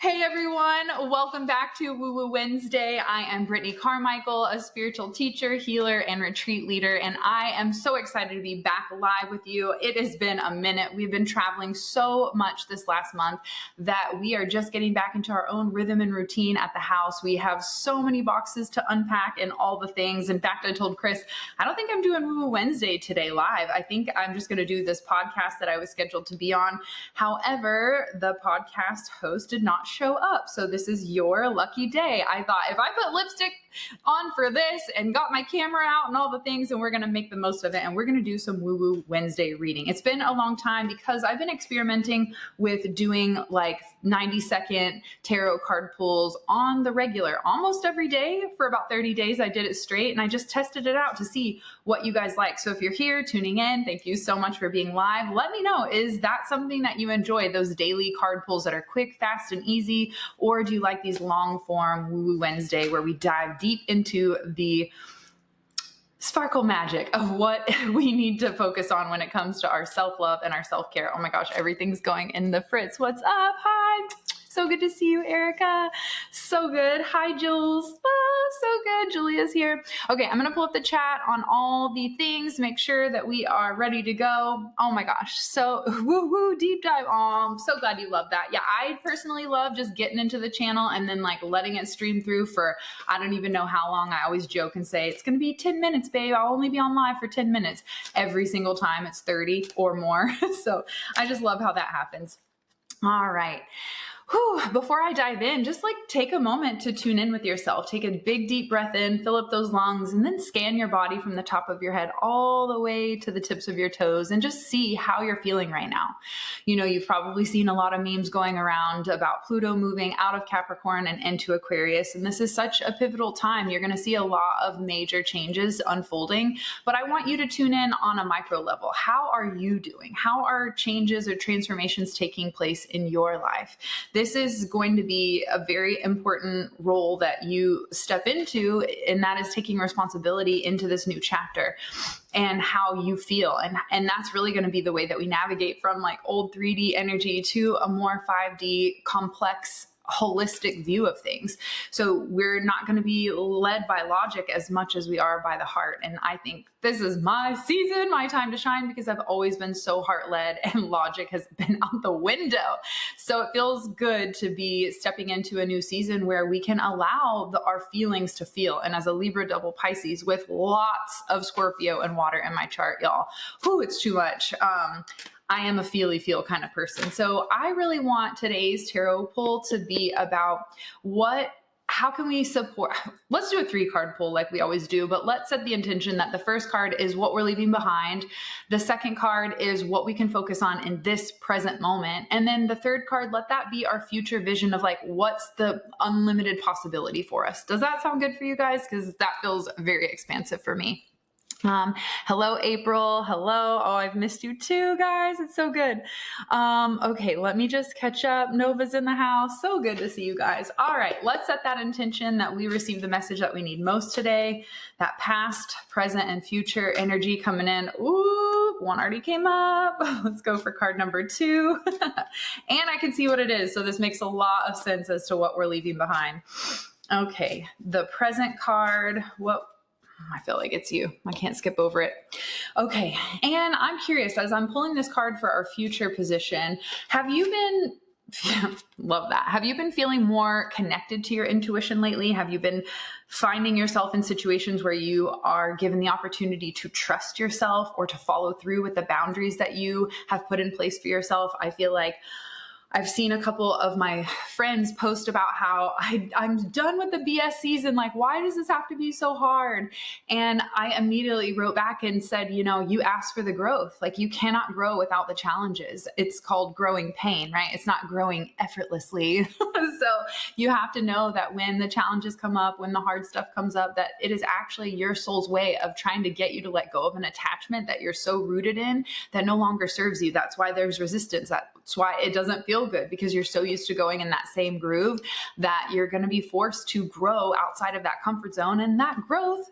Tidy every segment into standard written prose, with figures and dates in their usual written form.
Hey everyone, welcome back to Woo Woo Wednesday. I am Brittney Carmichael, a spiritual teacher, healer, and retreat leader, and I am so excited to be back live with you. It has been a minute. We've been traveling so much this last month that we are just getting back into our own rhythm and routine at the house. We have so many boxes to unpack and all the things. In fact, I told Chris, I don't think I'm doing Woo Woo Wednesday today live. I think I'm just going to do this podcast that I was scheduled to be on. However, the podcast host did not show up. So this is your lucky day. I thought if I put lipstick on for this and got my camera out and all the things, and we're going to make the most of it. And we're going to do some Woo Woo Wednesday reading. It's been a long time because I've been experimenting with doing like 90-second tarot card pulls on the regular almost every day for about 30 days. I did it straight and I just tested it out to see what you guys like. So if you're here tuning in, thank you so much for being live. Let me know, is that something that you enjoy, those daily card pulls that are quick, fast, and easy? Or do you like these long form Woo Woo Wednesday where we dive deep into the sparkle magic of what we need to focus on when it comes to our self-love and our self-care? Oh my gosh, everything's going in the fritz. What's up? Hi. So good to see you, Erica. So good. Hi, Jules. So good. Julia's here. Okay, I'm going to pull up the chat on all the things, make sure that we are ready to go. Oh my gosh. So woo deep dive. Oh, I'm so glad you love that. Yeah, I personally love just getting into the channel and then like letting it stream through for, I don't even know how long. I always joke and say, it's going to be 10 minutes, babe. I'll only be on live for 10 minutes. Every single time it's 30 or more. So I just love how that happens. All right. Before I dive in, just like take a moment to tune in with yourself. Take a big deep breath in, fill up those lungs, and then scan your body from the top of your head all the way to the tips of your toes and just see how you're feeling right now. You know, you've probably seen a lot of memes going around about Pluto moving out of Capricorn and into Aquarius. And this is such a pivotal time. You're going to see a lot of major changes unfolding, but I want you to tune in on a micro level. How are you doing? How are changes or transformations taking place in your life? This is going to be a very important role that you step into, and that is taking responsibility into this new chapter and how you feel. And that's really going to be the way that we navigate from like old 3D energy to a more 5D complex holistic view of things. So we're not going to be led by logic as much as we are by the heart. And I think this is my season, my time to shine, because I've always been so heart-led and logic has been out the window. So it feels good to be stepping into a new season where we can allow our feelings to feel. And as a Libra double Pisces with lots of Scorpio and water in my chart, y'all, it's too much. I am a feely feel kind of person. So I really want today's tarot pull to be about how can we support? Let's do a 3-card pull like we always do, but let's set the intention that the first card is what we're leaving behind. The second card is what we can focus on in this present moment. And then the third card, let that be our future vision of like, what's the unlimited possibility for us? Does that sound good for you guys? Because that feels very expansive for me. Hello, April. Hello. Oh, I've missed you too, guys. It's so good. Okay, let me just catch up. Nova's in the house. So good to see you guys. All right, let's set that intention that we receive the message that we need most today. That past, present, and future energy coming in. Ooh, one already came up. Let's go for card number 2. And I can see what it is. So this makes a lot of sense as to what we're leaving behind. Okay, the present card. I feel like it's you. I can't skip over it. Okay. And I'm curious, as I'm pulling this card for our future position, have you been, love that. Have you been feeling more connected to your intuition lately? Have you been finding yourself in situations where you are given the opportunity to trust yourself or to follow through with the boundaries that you have put in place for yourself? I feel like I've seen a couple of my friends post about how I'm done with the BS season. Like, why does this have to be so hard? And I immediately wrote back and said, you asked for the growth. Like, you cannot grow without the challenges. It's called growing pain, right? It's not growing effortlessly. So you have to know that when the challenges come up, when the hard stuff comes up, that it is actually your soul's way of trying to get you to let go of an attachment that you're so rooted in that no longer serves you. That's why there's resistance. That's why it doesn't feel good, because you're so used to going in that same groove that you're going to be forced to grow outside of that comfort zone. And that growth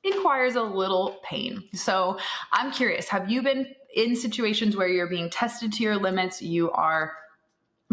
requires a little pain. So I'm curious, have you been in situations where you're being tested to your limits? You are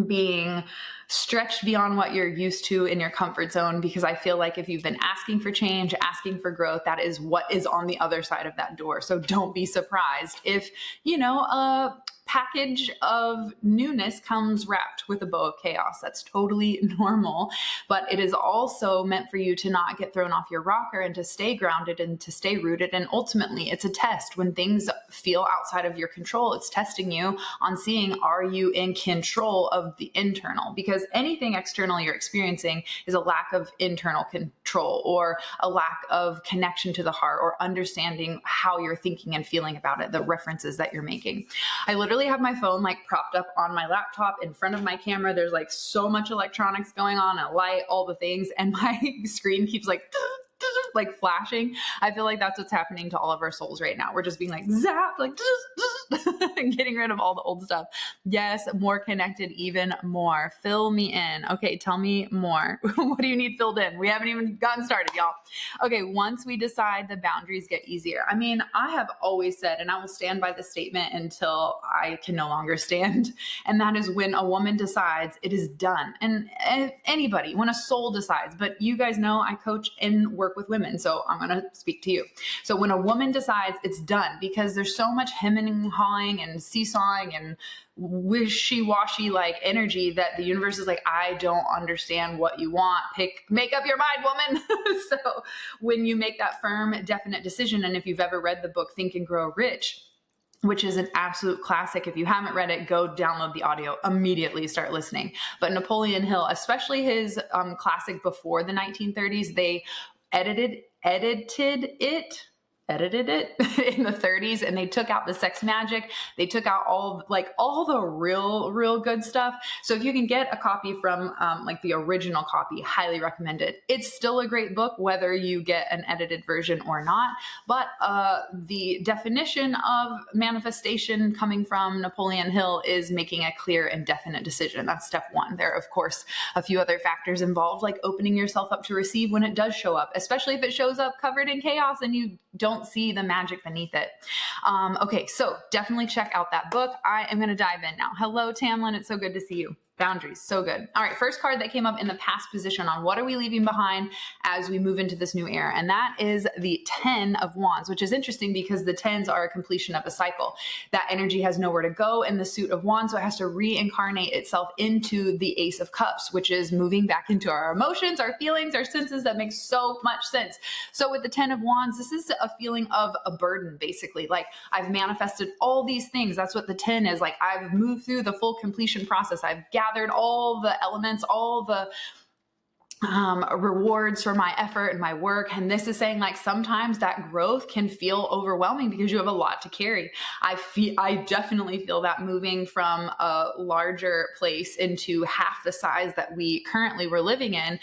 being stretched beyond what you're used to in your comfort zone, because I feel like if you've been asking for change, asking for growth, that is what is on the other side of that door. So don't be surprised if, a package of newness comes wrapped with a bow of chaos. That's totally normal, but it is also meant for you to not get thrown off your rocker and to stay grounded and to stay rooted. And ultimately, it's a test. When things feel outside of your control, it's testing you on seeing, are you in control of the internal? Because anything external you're experiencing is a lack of internal control, or a lack of connection to the heart, or understanding how you're thinking and feeling about it, the references that you're making. I literally have my phone like propped up on my laptop in front of my camera. There's like so much electronics going on, a light, all the things, and my screen keeps like flashing. I feel like that's what's happening to all of our souls right now. We're just being like zapped, like and getting rid of all the old stuff. Yes, more connected, even more. Fill me in. Okay, tell me more. What do you need filled in? We haven't even gotten started, y'all. Okay, once we decide, the boundaries get easier. I mean, I have always said, and I will stand by the statement until I can no longer stand, and that is, when a woman decides, it is done. And anybody, when a soul decides, but you guys know I coach and work with women, so I'm going to speak to you. So when a woman decides, it's done, because there's so much hemming and hawing and seesawing and wishy-washy like energy that the universe is like, I don't understand what you want. Make up your mind, woman. So when you make that firm, definite decision, and if you've ever read the book Think and Grow Rich, which is an absolute classic. If you haven't read it, go download the audio immediately, start listening. But Napoleon Hill, especially his classic before the 1930s, they edited it in the 30s, and they took out the sex magic. They took out all the real good stuff. So if you can get a copy from like the original copy, highly recommend it. It's still a great book, whether you get an edited version or not. But the definition of manifestation coming from Napoleon Hill is making a clear and definite decision. That's step one. There are, of course, a few other factors involved, like opening yourself up to receive when it does show up, especially if it shows up covered in chaos and you don't see the magic beneath it. Okay, so definitely check out that book. I am going to dive in now. Hello, Tamlin. It's so good to see you. Boundaries, so good. All right, first card that came up in the past position on what are we leaving behind as we move into this new era, and that is the 10 of Wands, which is interesting because the 10s are a completion of a cycle. That energy has nowhere to go in the suit of Wands, so it has to reincarnate itself into the Ace of Cups, which is moving back into our emotions, our feelings, our senses. That makes so much sense. So with the 10 of Wands, this is a feeling of a burden, basically. Like, I've manifested all these things. That's what the 10 is. Like, I've moved through the full completion process. I've gathered all the elements, all the rewards for my effort and my work. And this is saying, like, sometimes that growth can feel overwhelming because you have a lot to carry. I definitely feel that moving from a larger place into half the size that we currently were living in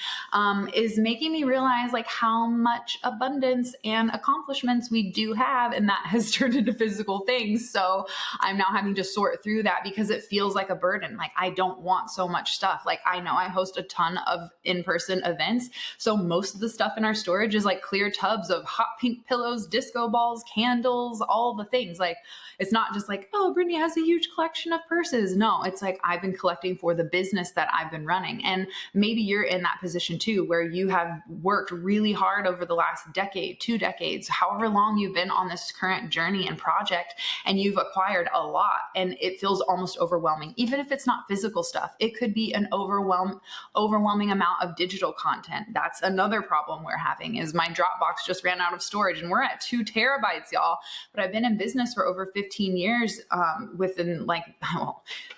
is making me realize like how much abundance and accomplishments we do have. And that has turned into physical things. So I'm now having to sort through that because it feels like a burden. Like, I don't want so much stuff. Like, I know I host a ton of in-person events. So most of the stuff in our storage is like clear tubs of hot pink pillows, disco balls, candles, all the things. Like, it's not just like, oh, Brittney has a huge collection of purses. No, it's like, I've been collecting for the business that I've been running. And maybe you're in that position too, where you have worked really hard over the last decade, 2 decades, however long you've been on this current journey and project, and you've acquired a lot and it feels almost overwhelming. Even if it's not physical stuff, it could be an overwhelming amount of digital content. That's another problem we're having, is my Dropbox just ran out of storage and we're at 2 terabytes, y'all. But I've been in business for over 15 years, within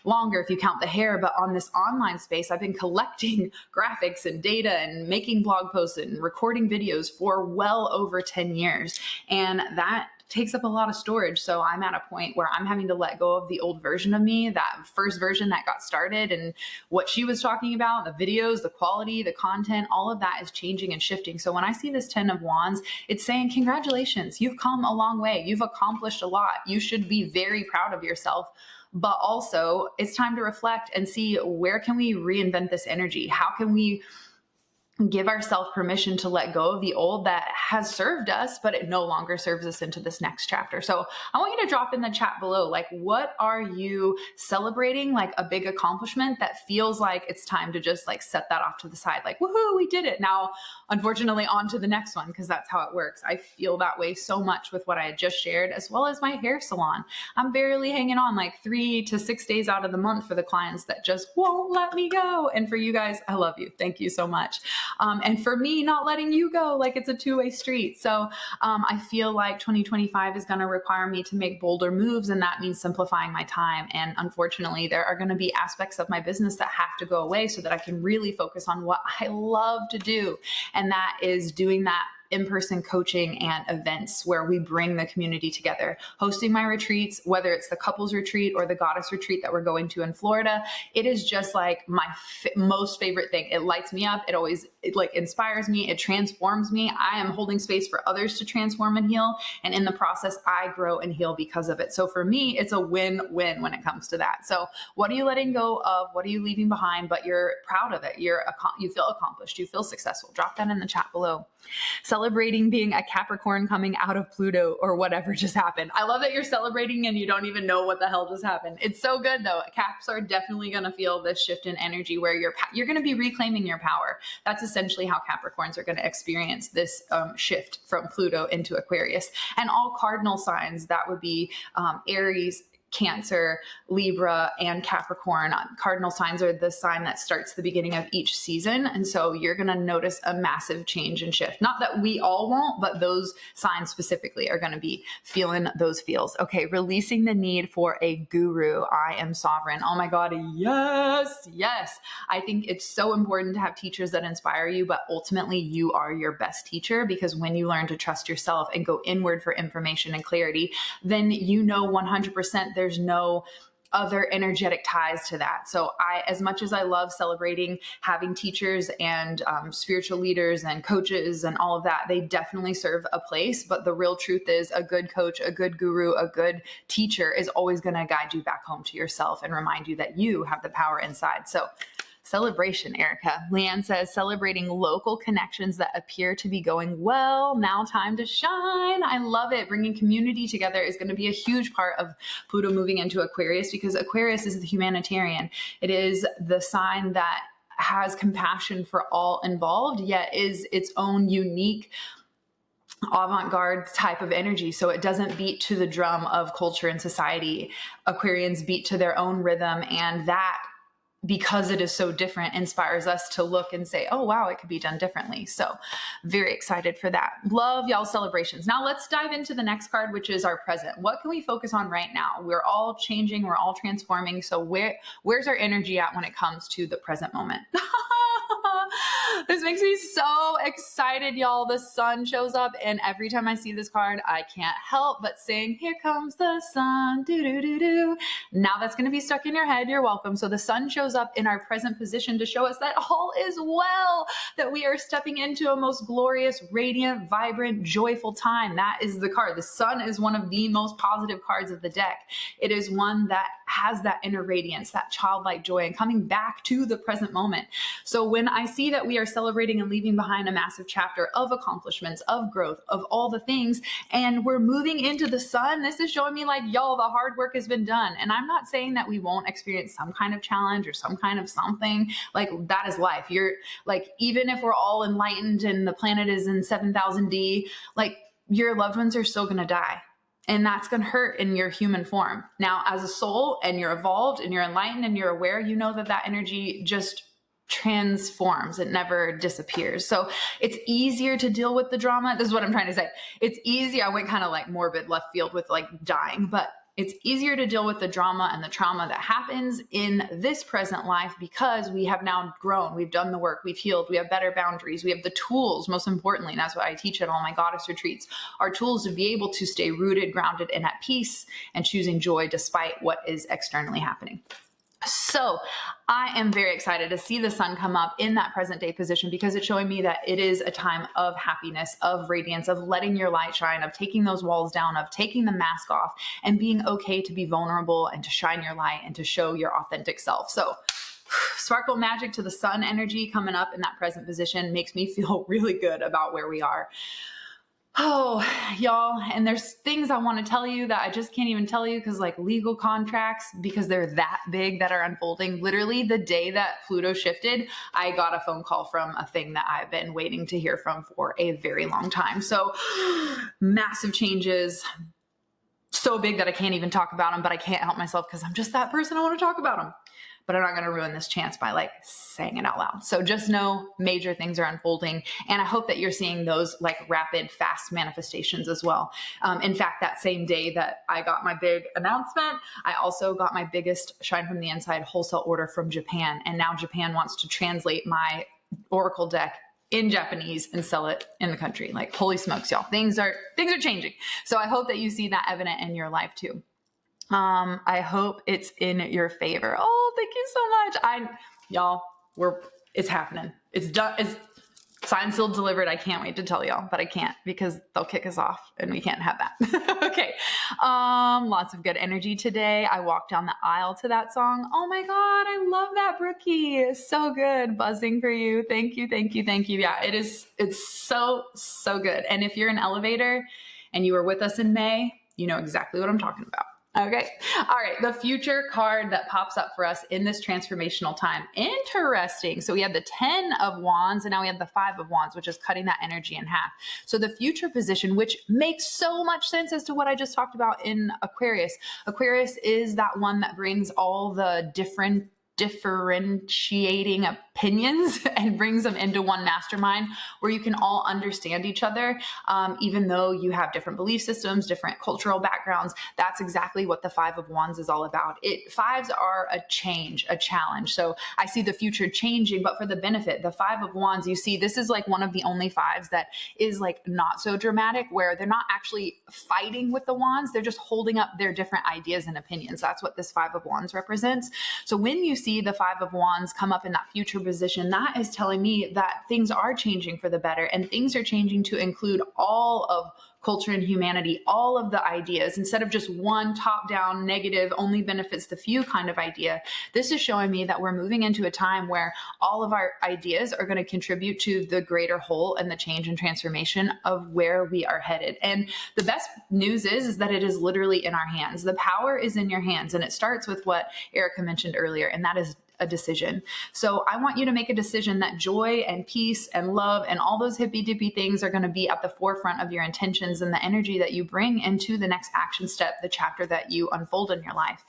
longer if you count the hair, but on this online space, I've been collecting graphics and data and making blog posts and recording videos for well over 10 years. And that takes up a lot of storage. So I'm at a point where I'm having to let go of the old version of me, that first version that got started, and what she was talking about, the videos, the quality, the content, all of that is changing and shifting. So when I see this 10 of Wands, it's saying, congratulations, you've come a long way. You've accomplished a lot. You should be very proud of yourself. But also, it's time to reflect and see, where can we reinvent this energy? How can we give ourselves permission to let go of the old that has served us, but it no longer serves us into this next chapter. So I want you to drop in the chat below, like, what are you celebrating? Like a big accomplishment that feels like it's time to just like set that off to the side. Like, woohoo, we did it. Now, unfortunately, on to the next one, because that's how it works. I feel that way so much with what I had just shared, as well as my hair salon. I'm barely hanging on like 3 to 6 days out of the month for the clients that just won't let me go. And for you guys, I love you. Thank you so much. And for me, not letting you go, like it's a two-way street. So I feel like 2025 is going to require me to make bolder moves, and that means simplifying my time. And unfortunately, there are going to be aspects of my business that have to go away so that I can really focus on what I love to do. And that is doing that in-person coaching and events where we bring the community together. Hosting my retreats, whether it's the couples retreat or the goddess retreat that we're going to in Florida, it is just like my most favorite thing. It lights me up. It like inspires me. It transforms me. I am holding space for others to transform and heal. And in the process, I grow and heal because of it. So for me, it's a win-win when it comes to that. So what are you letting go of? What are you leaving behind? But you're proud of it. You feel accomplished. You feel successful. Drop that in the chat below. Celebrating being a Capricorn coming out of Pluto or whatever just happened. I love that you're celebrating and you don't even know what the hell just happened. It's so good though. Caps are definitely going to feel this shift in energy where you're going to be reclaiming your power. That's essentially how Capricorns are going to experience this shift from Pluto into Aquarius. And all cardinal signs, that would be Aries, Cancer, Libra, and Capricorn. Cardinal signs are the sign that starts the beginning of each season. And so you're going to notice a massive change and shift. Not that we all won't, but those signs specifically are going to be feeling those feels. Okay, releasing the need for a guru. I am sovereign. Oh my God, yes, yes. I think it's so important to have teachers that inspire you, but ultimately you are your best teacher, because when you learn to trust yourself and go inward for information and clarity, then you know 100% there's no other energetic ties to that. So as much as I love celebrating having teachers and spiritual leaders and coaches and all of that, they definitely serve a place. But the real truth is a good coach, a good guru, a good teacher is always going to guide you back home to yourself and remind you that you have the power inside. So celebration, Erica. Leanne says, celebrating local connections that appear to be going well. Now time to shine. I love it. Bringing community together is going to be a huge part of Pluto moving into Aquarius, because Aquarius is the humanitarian. It is the sign that has compassion for all involved, yet is its own unique avant-garde type of energy. So it doesn't beat to the drum of culture and society. Aquarians beat to their own rhythm, and that, because it is so different, inspires us to look and say, oh, wow, it could be done differently. So very excited for that. Love y'all's celebrations. Now let's dive into the next card, which is our present. What can we focus on right now? We're all changing. We're all transforming. So where's our energy at when it comes to the present moment? This makes me so excited, y'all. The sun shows up, and every time I see this card, I can't help but sing, here comes the sun, do-do-do-do. Now that's going to be stuck in your head. You're welcome. So the sun shows up in our present position to show us that all is well, that we are stepping into a most glorious, radiant, vibrant, joyful time. That is the card. The sun is one of the most positive cards of the deck. It is one that has that inner radiance, that childlike joy, and coming back to the present moment. So when I see that we are celebrating and leaving behind a massive chapter of accomplishments, of growth, of all the things, and we're moving into the sun, this is showing me like, y'all, the hard work has been done. And I'm not saying that we won't experience some kind of challenge or some kind of something. Like, that is life. You're like, even if we're all enlightened and the planet is in 7000D, like, your loved ones are still going to die. And that's going to hurt in your human form. Now, as a soul, and you're evolved and you're enlightened and you're aware, you know that that energy just transforms. It never disappears. So it's easier to deal with the drama. This is what I'm trying to say. It's easy. I went kind of like morbid left field with like dying, but it's easier to deal with the drama and the trauma that happens in this present life, because we have now grown. We've done the work. We've healed. We have better boundaries. We have the tools, most importantly, and that's what I teach at all my goddess retreats, are tools to be able to stay rooted, grounded, and at peace, and choosing joy despite what is externally happening. So I am very excited to see the sun come up in that present day position, because it's showing me that it is a time of happiness, of radiance, of letting your light shine, of taking those walls down, of taking the mask off, and being okay to be vulnerable and to shine your light and to show your authentic self. So Sparkle magic to the sun energy coming up in that present position makes me feel really good about where we are. Oh, y'all. And there's things I want to tell you that I just can't even tell you because like legal contracts, because they're that big that are unfolding. Literally the day that Pluto shifted, I got a phone call from a thing that I've been waiting to hear from for a very long time. So massive changes, so big that I can't even talk about them, but I can't help myself because I'm just that person. I want to talk about them. But I'm not going to ruin this chance by like saying it out loud. So just know major things are unfolding. And I hope that you're seeing those like rapid, fast manifestations as well. In fact, that same day that I got my big announcement, I also got my biggest Shine from the Inside wholesale order from Japan. And now Japan wants to translate my Oracle deck in Japanese and sell it in the country. Like, holy smokes, y'all. Things are changing. So I hope that you see that evident in your life too. I hope it's in your favor. Oh, thank you so much. It's happening. It's done. It's signed, sealed, delivered. I can't wait to tell y'all, but I can't because they'll kick us off and we can't have that. Okay. Lots of good energy today. I walked down the aisle to that song. Oh my God. I love that, Brookie. It's so good. Buzzing for you. Thank you. Thank you. Thank you. Yeah, it is. It's so, so good. And if you're an elevator and you were with us in May, you know exactly what I'm talking about. Okay. All right. The future card that pops up for us in this transformational time. Interesting. So we had the 10 of Wands and now we have the 5 of Wands, which is cutting that energy in half. So the future position, which makes so much sense as to what I just talked about in Aquarius. Aquarius is that one that brings all the differentiating opinions and brings them into one mastermind where you can all understand each other, even though you have different belief systems, different cultural backgrounds. That's exactly what the 5 of Wands is all about. Fives are a change, a challenge. So I see the future changing, but for the benefit, the 5 of Wands, you see, this is like one of the only fives that is like not so dramatic, where they're not actually fighting with the wands. They're just holding up their different ideas and opinions. That's what this 5 of Wands represents. So when you see the 5 of Wands come up in that future position, that is telling me that things are changing for the better, and things are changing to include all of culture and humanity, all of the ideas, instead of just one top-down negative, only benefits the few kind of idea. This is showing me that we're moving into a time where all of our ideas are going to contribute to the greater whole and the change and transformation of where we are headed. And the best news is that it is literally in our hands. The power is in your hands, and it starts with what Erica mentioned earlier, and that is a decision. So I want you to make a decision that joy and peace and love and all those hippy dippy things are going to be at the forefront of your intentions and the energy that you bring into the next action step, the chapter that you unfold in your life.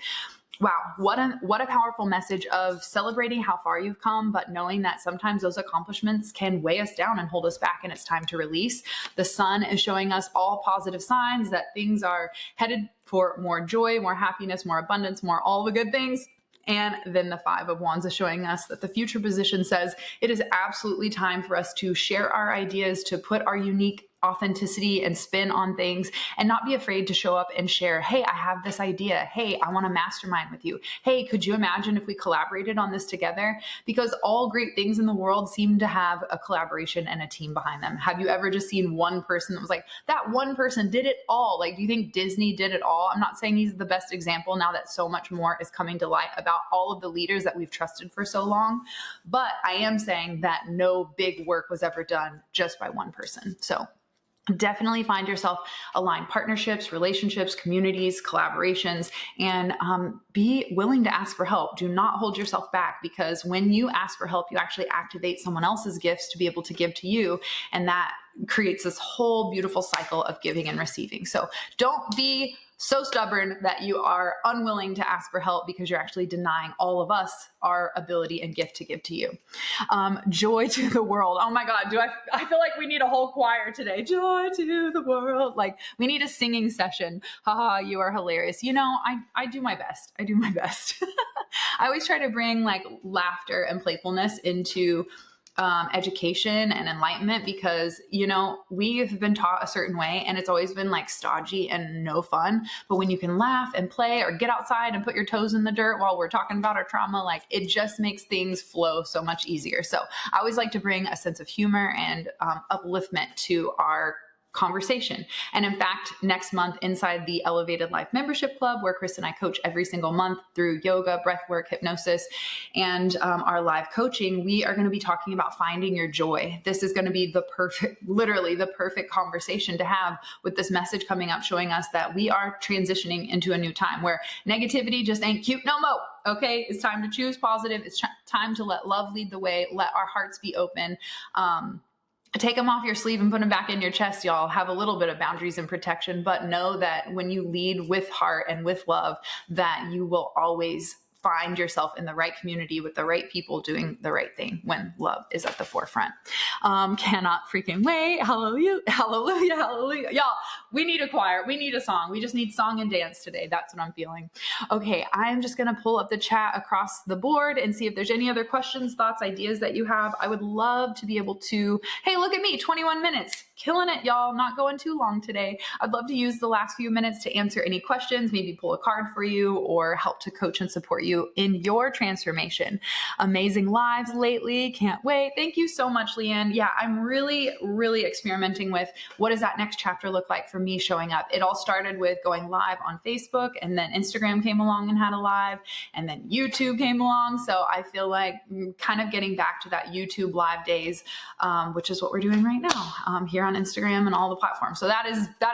Wow, what a powerful message of celebrating how far you've come, but knowing that sometimes those accomplishments can weigh us down and hold us back, and it's time to release. The sun is showing us all positive signs that things are headed for more joy, more happiness, more abundance, more all the good things. And then the 5 of Wands is showing us that the future position says it is absolutely time for us to share our ideas, to put our unique authenticity and spin on things, and not be afraid to show up and share, hey, I have this idea. Hey, I want to mastermind with you. Hey, could you imagine if we collaborated on this together? Because all great things in the world seem to have a collaboration and a team behind them. Have you ever just seen one person that was like, that one person did it all? Like, do you think Disney did it all? I'm not saying he's the best example now that so much more is coming to light about all of the leaders that we've trusted for so long. But I am saying that no big work was ever done just by one person. So definitely find yourself aligned partnerships, relationships, communities, collaborations, and be willing to ask for help. Do not hold yourself back, because when you ask for help, you actually activate someone else's gifts to be able to give to you. And that creates this whole beautiful cycle of giving and receiving. So don't be so stubborn that you are unwilling to ask for help, because you're actually denying all of us our ability and gift to give to you. Joy to the world. Oh my God. I feel like we need a whole choir today. Joy to the world. Like, we need a singing session. Haha, you are hilarious. You know, I do my best. I do my best. I always try to bring like laughter and playfulness into education and enlightenment, because, you know, we have been taught a certain way and it's always been like stodgy and no fun. But when you can laugh and play or get outside and put your toes in the dirt while we're talking about our trauma, like, it just makes things flow so much easier. So I always like to bring a sense of humor and upliftment to our conversation. And in fact, next month inside the Elevated Life Membership Club, where Chris and I coach every single month through yoga, breath work, hypnosis, and our live coaching, we are going to be talking about finding your joy. This is going to be literally the perfect conversation to have with this message coming up, showing us that we are transitioning into a new time where negativity just ain't cute no more. Okay, it's time to choose positive. It's time to let love lead the way. Let our hearts be open. Take them off your sleeve and put them back in your chest, y'all. Have a little bit of boundaries and protection, but know that when you lead with heart and with love, that you will always find yourself in the right community with the right people doing the right thing when love is at the forefront. Cannot freaking wait. Hallelujah, hallelujah, hallelujah. Y'all, we need a choir. We need a song. We just need song and dance today. That's what I'm feeling. Okay, I'm just going to pull up the chat across the board and see if there's any other questions, thoughts, ideas that you have. I would love to be able to, hey, look at me, 21 minutes. Killing it, y'all. Not going too long today. I'd love to use the last few minutes to answer any questions, maybe pull a card for you or help to coach and support you in your transformation. Amazing lives lately. Can't wait. Thank you so much, Leanne. Yeah, I'm really, really experimenting with what does that next chapter look like for me showing up. It all started with going live on Facebook, and then Instagram came along and had a live, and then YouTube came along. So I feel like kind of getting back to that YouTube live days, which is what we're doing right now here on Instagram and all the platforms. So that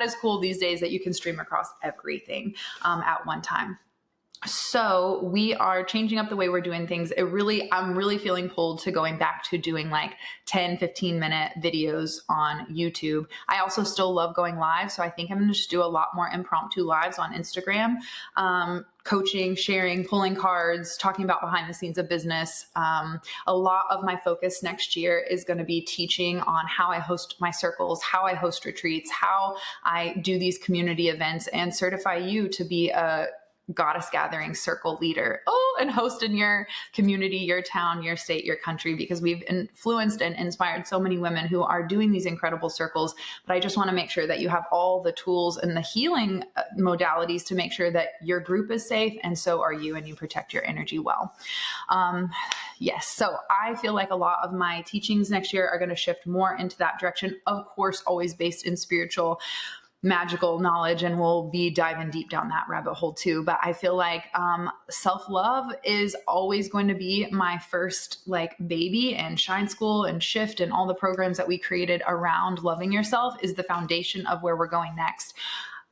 is cool these days that you can stream across everything at one time. So we are changing up the way we're doing things. I'm really feeling pulled to going back to doing like 10, 15 minute videos on YouTube. I also still love going live. So I think I'm going to just do a lot more impromptu lives on Instagram. Coaching, sharing, pulling cards, talking about behind the scenes of business. A lot of my focus next year is going to be teaching on how I host my circles, how I host retreats, how I do these community events, and certify you to be a goddess gathering circle leader. And host in your community, your town, your state, your country, because we've influenced and inspired so many women who are doing these incredible circles. But I just want to make sure that you have all the tools and the healing modalities to make sure that your group is safe, and so are you, and you protect your energy well. Yes. So I feel like a lot of my teachings next year are going to shift more into that direction. Of course, always based in spiritual, magical knowledge, and we'll be diving deep down that rabbit hole too. But I feel like self-love is always going to be my first like baby, and Shine School and Shift and all the programs that we created around loving yourself is the foundation of where we're going next.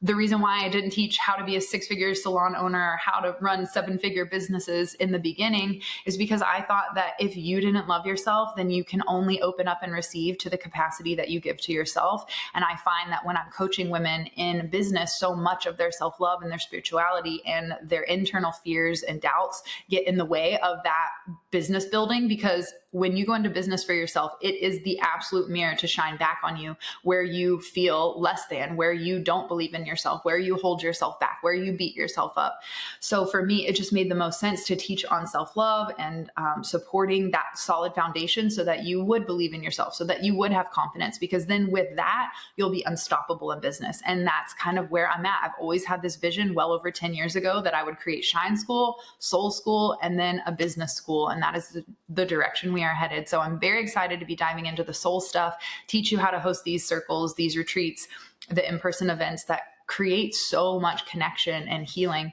The reason why I didn't teach how to be a 6-figure salon owner or how to run 7-figure businesses in the beginning is because I thought that if you didn't love yourself, then you can only open up and receive to the capacity that you give to yourself. And I find that when I'm coaching women in business, so much of their self-love and their spirituality and their internal fears and doubts get in the way of that business building, because when you go into business for yourself, it is the absolute mirror to shine back on you where you feel less than, where you don't believe in yourself, where you hold yourself back, where you beat yourself up. So for me, it just made the most sense to teach on self-love and supporting that solid foundation so that you would believe in yourself, so that you would have confidence, because then with that, you'll be unstoppable in business. And that's kind of where I'm at. I've always had this vision well over 10 years ago that I would create Shine School, Soul School, and then a business school. And that is the direction we are headed. So I'm very excited to be diving into the soul stuff, teach you how to host these circles, these retreats, the in-person events that create so much connection and healing.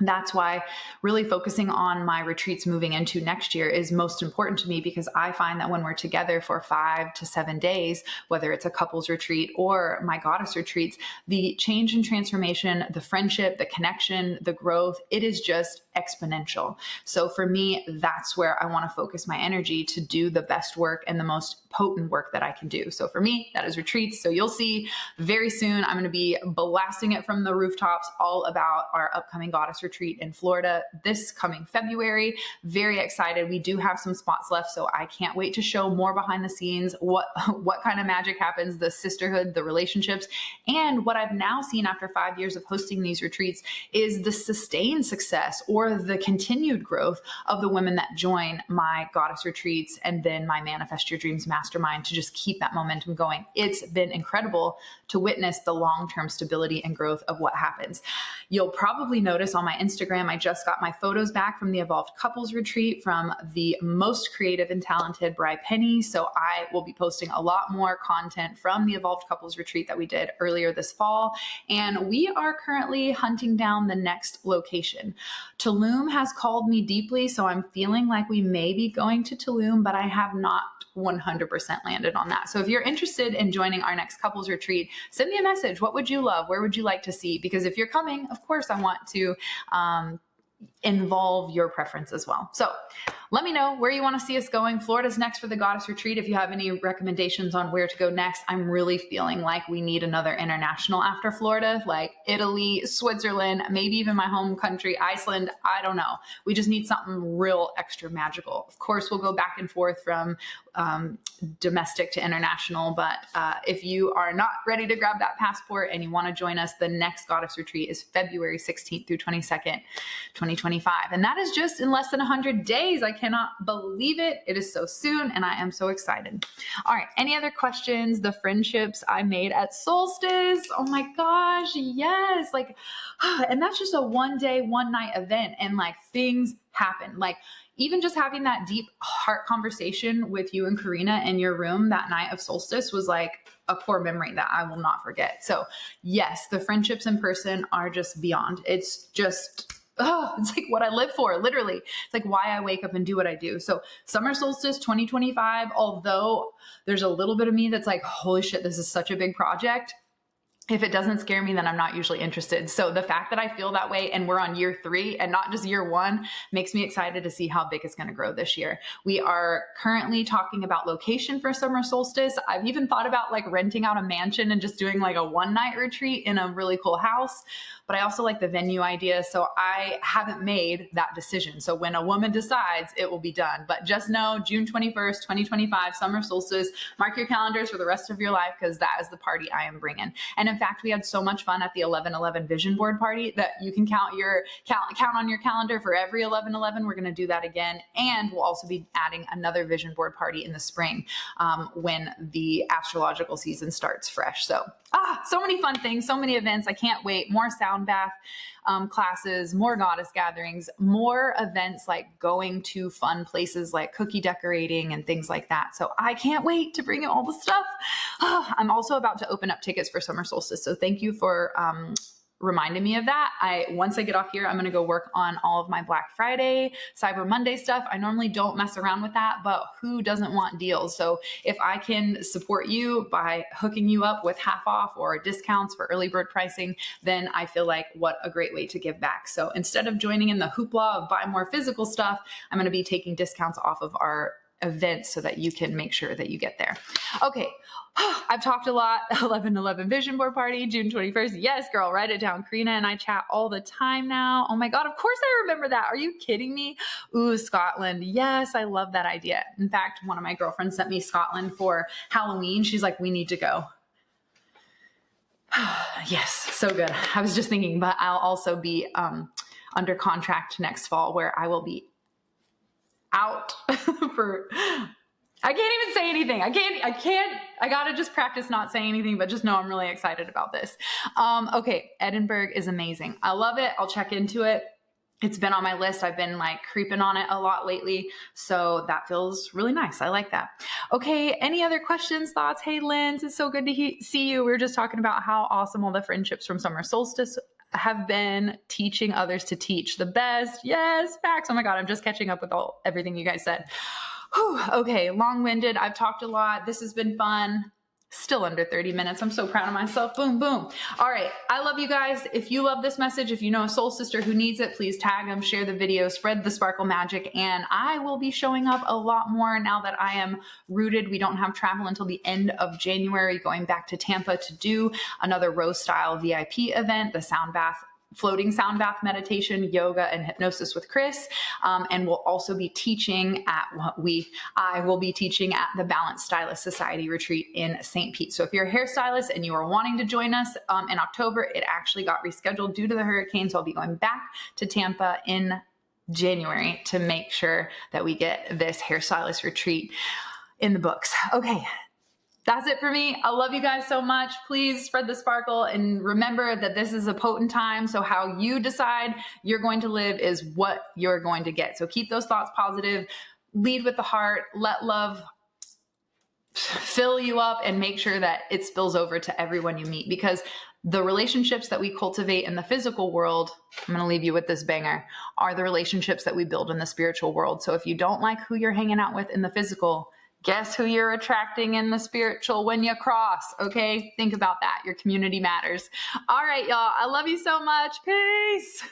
That's why really focusing on my retreats moving into next year is most important to me, because I find that when we're together for 5 to 7 days, whether it's a couples retreat or my goddess retreats, the change and transformation, the friendship, the connection, the growth, it is just exponential. So for me, that's where I want to focus my energy to do the best work and the most potent work that I can do. So for me, that is retreats. So you'll see very soon, I'm going to be blasting it from the rooftops all about our upcoming goddess retreat in Florida this coming February. Very excited. We do have some spots left, so I can't wait to show more behind the scenes, what kind of magic happens, the sisterhood, the relationships. And what I've now seen after 5 years of hosting these retreats is the sustained success or the continued growth of the women that join my goddess retreats and then my Manifest Your Dreams mastermind to just keep that momentum going. It's been incredible to witness the long-term stability and growth of what happens. You'll probably notice on my my Instagram, I just got my photos back from the Evolved Couples Retreat from the most creative and talented Bri Penny. So I will be posting a lot more content from the Evolved Couples Retreat that we did earlier this fall. And we are currently hunting down the next location. Tulum has called me deeply, so I'm feeling like we may be going to Tulum, but I have not 100% landed on that. So if you're interested in joining our next couples retreat, send me a message. What would you love? Where would you like to see? Because if you're coming, of course, I want to involve your preference as well. So let me know where you want to see us going. Florida's next for the Goddess Retreat. If you have any recommendations on where to go next, I'm really feeling like we need another international after Florida, like Italy, Switzerland, maybe even my home country, Iceland. I don't know. We just need something real extra magical. Of course, we'll go back and forth from domestic to international, but if you are not ready to grab that passport and you want to join us, the next Goddess Retreat is February 16th through 22nd, 2025. And that is just in less than 100 days. I cannot believe it. It is so soon and I am so excited. All right. Any other questions? The friendships I made at Solstice. Oh my gosh. Yes. Like, and that's just a 1 day, 1 night event. And like things happen. Like even just having that deep heart conversation with you and Karina in your room that night of Solstice was like a core memory that I will not forget. So yes, the friendships in person are just beyond. It's just, it's like what I live for, literally. It's like why I wake up and do what I do. So summer solstice 2025, although there's a little bit of me that's like, holy shit, this is such a big project. If it doesn't scare me, then I'm not usually interested. So the fact that I feel that way and we're on year 3 and not just year 1 makes me excited to see how big it's going to grow this year. We are currently talking about location for summer solstice. I've even thought about like renting out a mansion and just doing like a 1-night retreat in a really cool house. But I also like the venue idea. So I haven't made that decision. So when a woman decides, it will be done. But just know June 21st, 2025, summer solstice, mark your calendars for the rest of your life because that is the party I am bringing. And in fact, we had so much fun at the 11/11 vision board party that you can count on your calendar for every 11/11. We're going to do that again. And we'll also be adding another vision board party in the spring when the astrological season starts fresh. So so many fun things, so many events. I can't wait. More sound bath classes, more goddess gatherings, more events like going to fun places like cookie decorating and things like that. So I can't wait to bring you all the stuff. I'm also about to open up tickets for summer solstice. So thank you for reminded me of that. Once I get off here, I'm going to go work on all of my Black Friday, Cyber Monday stuff. I normally don't mess around with that, but who doesn't want deals? So if I can support you by hooking you up with half off or discounts for early bird pricing, then I feel like what a great way to give back. So instead of joining in the hoopla of buy more physical stuff, I'm going to be taking discounts off of our events so that you can make sure that you get there. Okay. I've talked a lot. 11/11 vision board party, June 21st. Yes, girl, write it down. Karina and I chat all the time now. Oh my God. Of course I remember that. Are you kidding me? Ooh, Scotland. Yes. I love that idea. In fact, one of my girlfriends sent me Scotland for Halloween. She's like, we need to go. Yes. So good. I was just thinking, but I'll also be under contract next fall where I will be out for, I can't even say anything. I got to just practice not saying anything, but just know I'm really excited about this. Okay. Edinburgh is amazing. I love it. I'll check into it. It's been on my list. I've been like creeping on it a lot lately. So that feels really nice. I like that. Okay. Any other questions, thoughts? Hey, Linz, it's so good to see you. We were just talking about how awesome all the friendships from summer solstice have been, teaching others to teach. The best. Yes. Facts. Oh my God. I'm just catching up with everything you guys said. Whew, okay. Long-winded. I've talked a lot. This has been fun. Still under 30 minutes. I'm so proud of myself. Boom, boom. All right. I love you guys. If you love this message, if you know a soul sister who needs it, please tag them, share the video, spread the sparkle magic. And I will be showing up a lot more now that I am rooted. We don't have travel until the end of January, going back to Tampa to do another Rose Style VIP event, the sound bath, floating sound bath meditation, yoga, and hypnosis with Chris. And we'll also be teaching I will be teaching at the Balanced Stylist Society retreat in St. Pete. So if you're a hairstylist and you are wanting to join us in October, it actually got rescheduled due to the hurricane. So I'll be going back to Tampa in January to make sure that we get this hairstylist retreat in the books. Okay. That's it for me. I love you guys so much. Please spread the sparkle and remember that this is a potent time. So how you decide you're going to live is what you're going to get. So keep those thoughts positive, lead with the heart, let love fill you up, and make sure that it spills over to everyone you meet, because the relationships that we cultivate in the physical world, I'm going to leave you with this banger, are the relationships that we build in the spiritual world. So if you don't like who you're hanging out with in the physical, guess who you're attracting in the spiritual when you cross, okay? Think about that. Your community matters. All right, y'all. I love you so much. Peace.